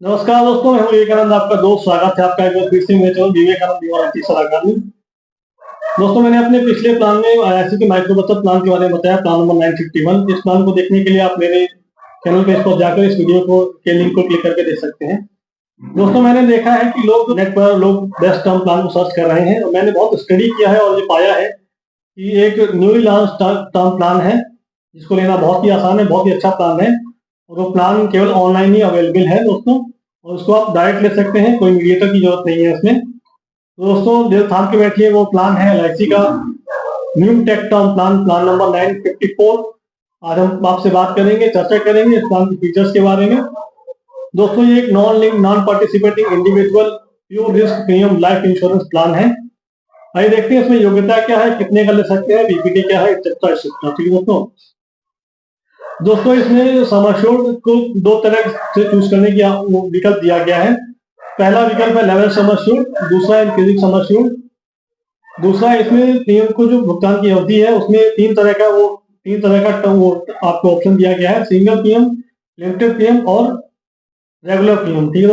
नमस्कार दोस्तों, मैं हूं विवेकानंद, आपका दोस्त। स्वागत है आपका एक बार फिर से मेरे चैनल विवेकानंद दीवाना सलाहकार में। दोस्तों, मैंने अपने पिछले प्लान में IIC के माइक्रो बचत प्लान के बारे में बताया, प्लान नंबर 951। इस प्लान को देखने के लिए आप मेरे चैनल पे इस पर जाकर इस वीडियो को के लिंक को क्लिक करके देख सकते हैं। दोस्तों, मैंने देखा है कि नेट पर लोग बेस्ट टर्म प्लान को सर्च कर रहे हैं और मैंने बहुत स्टडी किया है और ये पाया है कि एक न्यूली लॉन्च टर्म प्लान है जिसको लेना बहुत ही आसान है, बहुत ही अच्छा प्लान है। और वो प्लान केवल ऑनलाइन ही अवेलेबल है दोस्तों, और उसको आप डायरेक्ट ले सकते हैं, कोई मीडिएटर की जरूरत नहीं है इसमें। तो दोस्तों, दिल थाम के बैठिए, वो प्लान है LIC का new take term plan, plan number 954। आज हम आपसे बात करेंगे, चर्चा करेंगे इस प्लान के फीचर्स के बारे में। दोस्तों, ये एक non link non participating individual pure risk premium life insurance plan है। आइए देखते हैं इसमें योग्यता क्या है, कितने का ले सकते हैं, बीपीटी क्या है, एक्सेट्रा एक्सेट्रा। ठीक है दोस्तों, इसमें सम एश्योर्ड को दो तरह से चूज करने की विकल्प दिया गया है। पहला विकल्प है लेवल सम एश्योर्ड, दूसरा इंक्रीजिंग सम एश्योर्ड। दूसरा, इसमें प्रीमियम को जो भुगतान की अवधि है उसमें तीन तरह का टर्म आपको ऑप्शन दिया गया है: सिंगल प्रीमियम, लिमिटेड प्रीमियम और रेगुलर प्रीमियम। ठीक है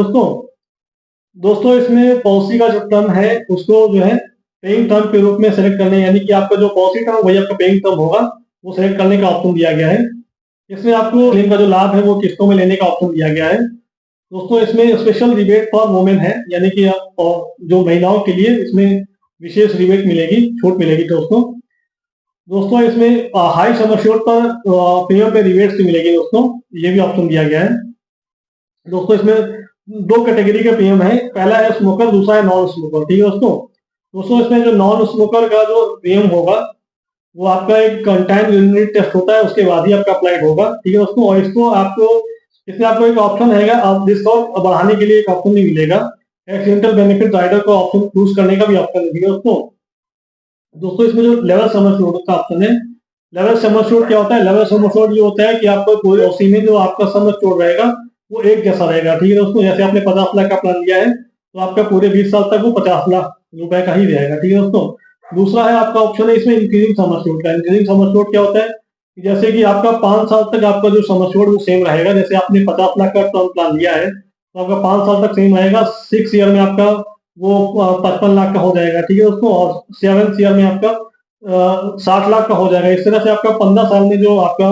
दोस्तों, इसमें पॉलिसी का जो टर्म है उसको जो है पेइंग टर्म के रूप में सेलेक्ट करने, यानी कि आपका जो पॉलिसी टर्म वही आपका पेइंग टर्म होगा, वो सेलेक्ट करने का ऑप्शन दिया गया है। इसमें आपको क्लेम का जो लाभ है वो किस्तों में लेने का ऑप्शन दिया गया है। दोस्तों, इसमें स्पेशल रिबेट फॉर वुमेन है, यानी कि जो महिलाओं के लिए इसमें विशेष रिबेट मिलेगी, छूट मिलेगी दोस्तों इसमें हाई सम एश्योर्ड पर प्रीमियम पे रिबेट्स भी मिलेगी दोस्तों, ये भी ऑप्शन दिया गया है। दोस्तों, इसमें दो कैटेगरी के प्रीमियम है, पहला है स्मोकर, दूसरा है नॉन स्मोकर। ठीक है दोस्तों इसमें जो नॉन स्मोकर का जो प्रीमियम होगा वो आपका एक कंटाइन यूनिट टेस्ट होता है, उसके बाद ही आपका अप्लाइड होगा। ठीक है दोस्तों, और इसमें आपको एक ऑप्शन रहेगा, आप डिस्काउंट बढ़ाने के लिए एक ऑप्शन भी मिलेगा, एक्सीडेंटल बेनिफिट राइडर को ऑप्शन चूज करने का भी ऑप्शन मिलेगा दोस्तों इसमें जो लेवल सम एश्योर्ड का ऑप्शन है, लेवल सम एश्योर्ड क्या होता है? लेवल सम एश्योर्ड ये होता है कि आपको पूरी पॉलिसी में जो आपका सम एश्योर्ड रहेगा वो एक जैसा रहेगा। ठीक है दोस्तों, जैसे आपने 50 लाख का प्लान लिया है तो आपका पूरे 20 साल तक वो 50 लाख रुपए का ही रहेगा। ठीक है दोस्तों, दूसरा है आपका ऑप्शन है इसमें इंक्रीजिंग सम एश्योर्ड का। इंक्रीजिंग सम एश्योर्ड क्या होता है? जैसे कि आपका 5 साल तक आपका जो सम एश्योर्ड वो सेम रहेगा। जैसे आपने 50 लाख का टर्म प्लान लिया है तो आपका 5 साल तक सेम रहेगा। 6 ईयर में आपका वो 55 लाख का हो जाएगा। ठीक है दोस्तों, और 7 ईयर में आपका 60 लाख का हो जाएगा। इस तरह से आपका 15 साल में जो आपका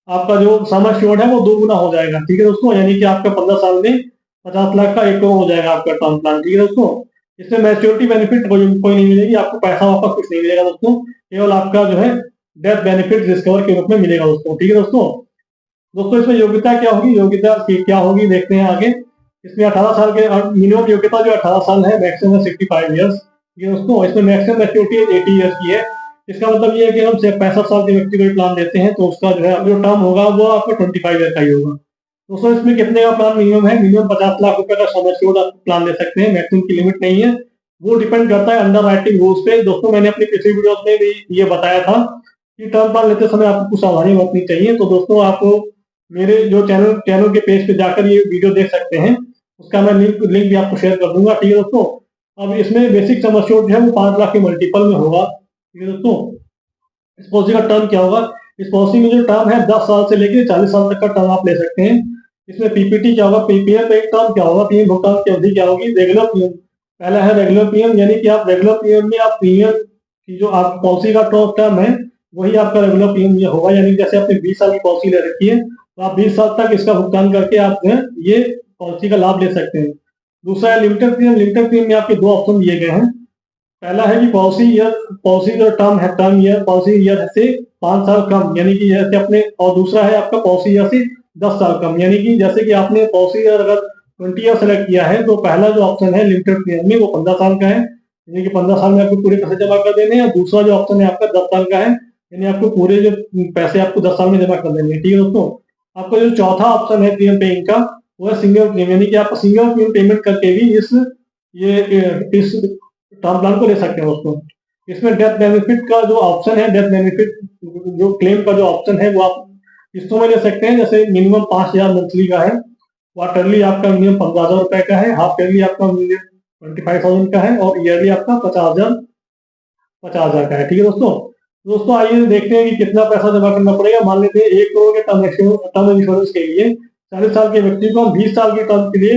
आपका जो सम एश्योर्ड है वो 2 गुना हो जाएगा। ठीक है दोस्तों, यानी कि आपका 15 साल में 50 लाख का 1 करोड़ हो जाएगा आपका टर्म प्लान। ठीक है दोस्तों, इसमें मैच्योरिटी बेनिफिट कोई नहीं मिलेगी, आपको पैसा वापस कुछ नहीं मिलेगा दोस्तों, केवल आपका जो है डेथ बेनिफिट डिस्कवर के रूप में मिलेगा दोस्तों। ठीक है दोस्तों इसमें योग्यता क्या होगी, क्या होगी देखते हैं आगे। इसमें 18 साल के मिनिमम योग्यता जो 18 साल है, मैक्सिमम है 65 ईयर्स। ये दोस्तों इसमें मैक्सिमम मैच्योरिटी 80 ईयर्स की है। इसका मतलब ये है कि हम सिर्फ 65 साल के व्यक्ति को प्लान देते हैं तो उसका जो है जो टर्म होगा वो आपका 25 ईयर का ही होगा। दोस्तों, इसमें कितने का प्लान मिनिमम है? मिनिमम 50 लाख रुपए का सम एश्योर्ड आप प्लान ले सकते हैं, मैक्सिमम की लिमिट नहीं है। वो डिपेंड करता है अंडर राइटिंग रूल्स पे। दोस्तों, मैंने अपनी पिछली वीडियो में भी ये बताया था कि टर्म प्लान लेते समय आपको कुछ सावधानी बरतनी चाहिए। तो दोस्तों, आप मेरे जो चैनल के पेज पे जाकर ये वीडियो देख सकते हैं, उसका मैं लिंक भी आपको शेयर कर दूंगा। ठीक है दोस्तों, अब इसमें बेसिक सम एश्योर्ड है वो 5 लाख के मल्टीपल में होगा। ठीक है दोस्तों, इस पॉलिसी का टर्म क्या होगा? इस पॉलिसी में जो टर्म है 10 साल से लेकर 40 साल तक का टर्म आप ले सकते हैं। इसमें पीपीटी क्या होगा, पीपीएम पे एक टर्म क्या होगा, प्रीमियम भुगतान की अवधि क्या होगी, रेगुलर प्रीमियम। पहला है रेगुलर प्रीमियम, यानी कि आप रेगुलर प्रीमियम में आप प्रीमियम की जो आप पॉलिसी का टर्म है वही आपका रेगुलर प्रीमियम ये होगा। यानी जैसे आपने 20 साल की पॉलिसी ले रखी है तो आप 20 साल तक इसका भुगतान करके आप जो है ये पॉलिसी का लाभ ले सकते हैं। दूसरा है लिमिटेड प्रीमियम। लिमिटेड प्रीमियम में आपके दो ऑप्शन दिए गए हैं। पहला है कि पॉलिसी जो टर्म ईयर पॉलिसी ईयर से 5 साल कम, यानी कि जैसे अपने, और दूसरा है आपका पॉलिसी ईयर से 10 साल कम, यानी कि जैसे कि आपने पॉलिसी ईयर अगर 20 ईयर सेलेक्ट किया है तो पहला जो ऑप्शन है लिमिटेड प्रीमियम में वो 15 साल का है, यानी कि 15 साल में आपको पूरे पैसे जमा कर देने हैं। और दूसरा जो ऑप्शन है आपका 10 साल का है, यानी आपको पूरे जो पैसे आपको 10 साल में जमा कर देने हैं। ठीक है दोस्तों, आपका जो चौथा ऑप्शन है प्रीमियम पेइंग का वो है सिंगल प्रीमियम, यानी कि आप सिंगल प्रीमियम पेमेंट करके भी इस टर्म प्लान को ले सकते हैं दोस्तों। इसमें डेथ बेनिफिट का जो ऑप्शन है, डेथ बेनिफिट जो क्लेम का जो ऑप्शन है वो आप किस्तों में ले सकते हैं। जैसे मिनिमम 5,000 मंथली का है, क्वार्टरली आपका मिनिमम 15,000 रुपए का है, हाफ ईयरली आपका मिनिमम 25,000 का है और ईयरली आपका 50,000 का है। ठीक है दोस्तों आइए देखते हैं कि कितना पैसा जमा करना पड़ेगा। मान लेते हैं 1 करोड़ के टर्म इंश्योरेंस के लिए 40 साल के व्यक्ति को हम 20 साल की टर्म के लिए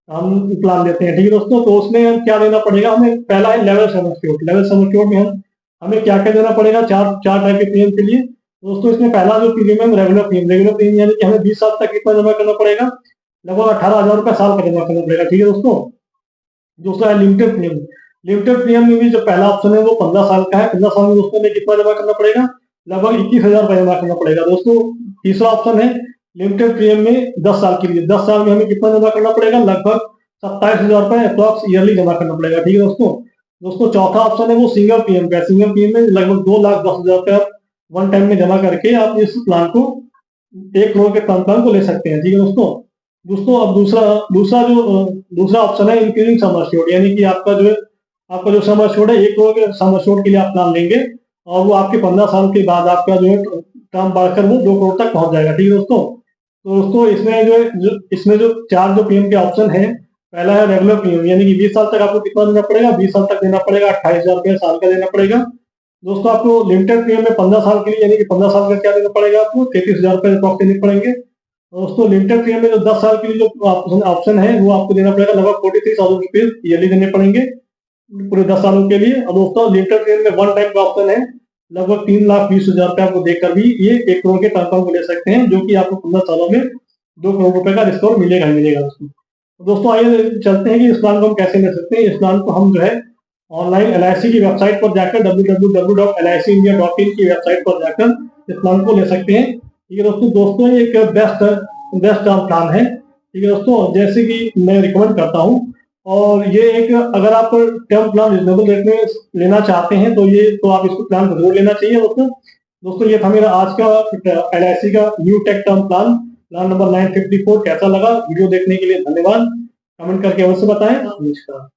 हम प्लान देते हैं। ठीक है दोस्तों, तो उसमें क्या देना पड़ेगा हमें? पहला है level sum assured. Level sum assured में हमें क्या क्या देना पड़ेगा? चार चार टाइप के प्रीमियम के लिए दोस्तों। इसमें पहला जो प्रीमियम है रेगुलर प्रीमियम। रेगुलर प्रीमियम यानी कि हमें 20 साल तक कितना जमा करना पड़ेगा? लगभग 18,000 रुपये साल का जमा करना पड़ेगा। ठीक है दोस्तों। दूसरा है लिमिटेड प्रीमियम। लिमिटेड प्रीमियम में भी जो पहला ऑप्शन है वो 15 साल का है। 15 साल में दोस्तों में कितना जमा करना पड़ेगा? लगभग 21,000 रुपये जमा करना पड़ेगा दोस्तों। तीसरा ऑप्शन है लिमिटेड प्रीमियम में 10 साल के लिए। 10 साल में हमें कितना जमा करना पड़ेगा? लगभग 27,000 रुपये अप्रॉक्स ईयरली जमा करना पड़ेगा। ठीक है दोस्तों। दोस्तों चौथा ऑप्शन है वो सिंगल प्रीमियम का। सिंगल प्रीमियम में लगभग 2,10,000 रुपये आप वन टाइम में जमा करके आप इस प्लान को 1 करोड़ के टर्म प्लान को ले सकते हैं। ठीक है दोस्तों। दोस्तों अब दूसरा ऑप्शन है इंक्रीजिंग सम एश्योर्ड, यानी कि आपका जो सम एश्योर्ड है 1 करोड़ के सम एश्योर्ड के लिए आप प्लान लेंगे और वो आपके 15 साल के बाद आपका जो है टर्म बढ़कर वो 2 करोड़ तक पहुंच जाएगा। ठीक है दोस्तों। तो दोस्तों इसमें जो चार जो प्रीमियम के ऑप्शन है, पहला है रेगुलर प्रीमियम, यानी कि 20 साल तक आपको कितना देना पड़ेगा? 20 साल तक देना पड़ेगा 28,000 रुपये साल का देना पड़ेगा। दोस्तों आपको लिमिटेड प्रीमियम में 15 साल के लिए, यानी कि 15 साल का क्या देना पड़ेगा? आपको 33,000 रुपये अप्रॉक्स देने पड़ेंगे। दोस्तों लिमिटेड प्रीमियम में जो 10 साल के लिए जो ऑप्शन है वो आपको देना पड़ेगा लगभग 43,000 रुपीज ईयरली देने पड़ेंगे पूरे 10 सालों के लिए। और दोस्तों लिमिटेड प्रीमियम में वन टाइम का ऑप्शन है, लगभग 3,20,000 रुपये आपको देकर भी ये 1 करोड़ के टर्म को ले सकते हैं, जो कि आपको 15 सालों में 2 करोड़ रुपए का डिस्काउंट मिलेगा ही मिलेगा दोस्तों। तो दोस्तों आइए चलते हैं कि इस प्लान को हम कैसे ले सकते हैं। इस प्लान को हम जो है ऑनलाइन LIC की वेबसाइट पर जाकर www.licindia.in की वेबसाइट पर जाकर इस प्लान को ले सकते हैं। ठीक है दोस्तों ये एक बेस्ट टर्म प्लान है। ठीक है दोस्तों, जैसे कि मैं रिकमेंड करता हूँ। और ये एक अगर आप टर्म प्लान रिजनेबल रेट में लेना चाहते हैं तो आप इसको प्लान जरूर लेना चाहिए दोस्तों। ये था मेरा आज का LIC का new take term plan number 954। कैसा लगा? वीडियो देखने के लिए धन्यवाद। कमेंट करके अवश्य बताएं। नमस्कार।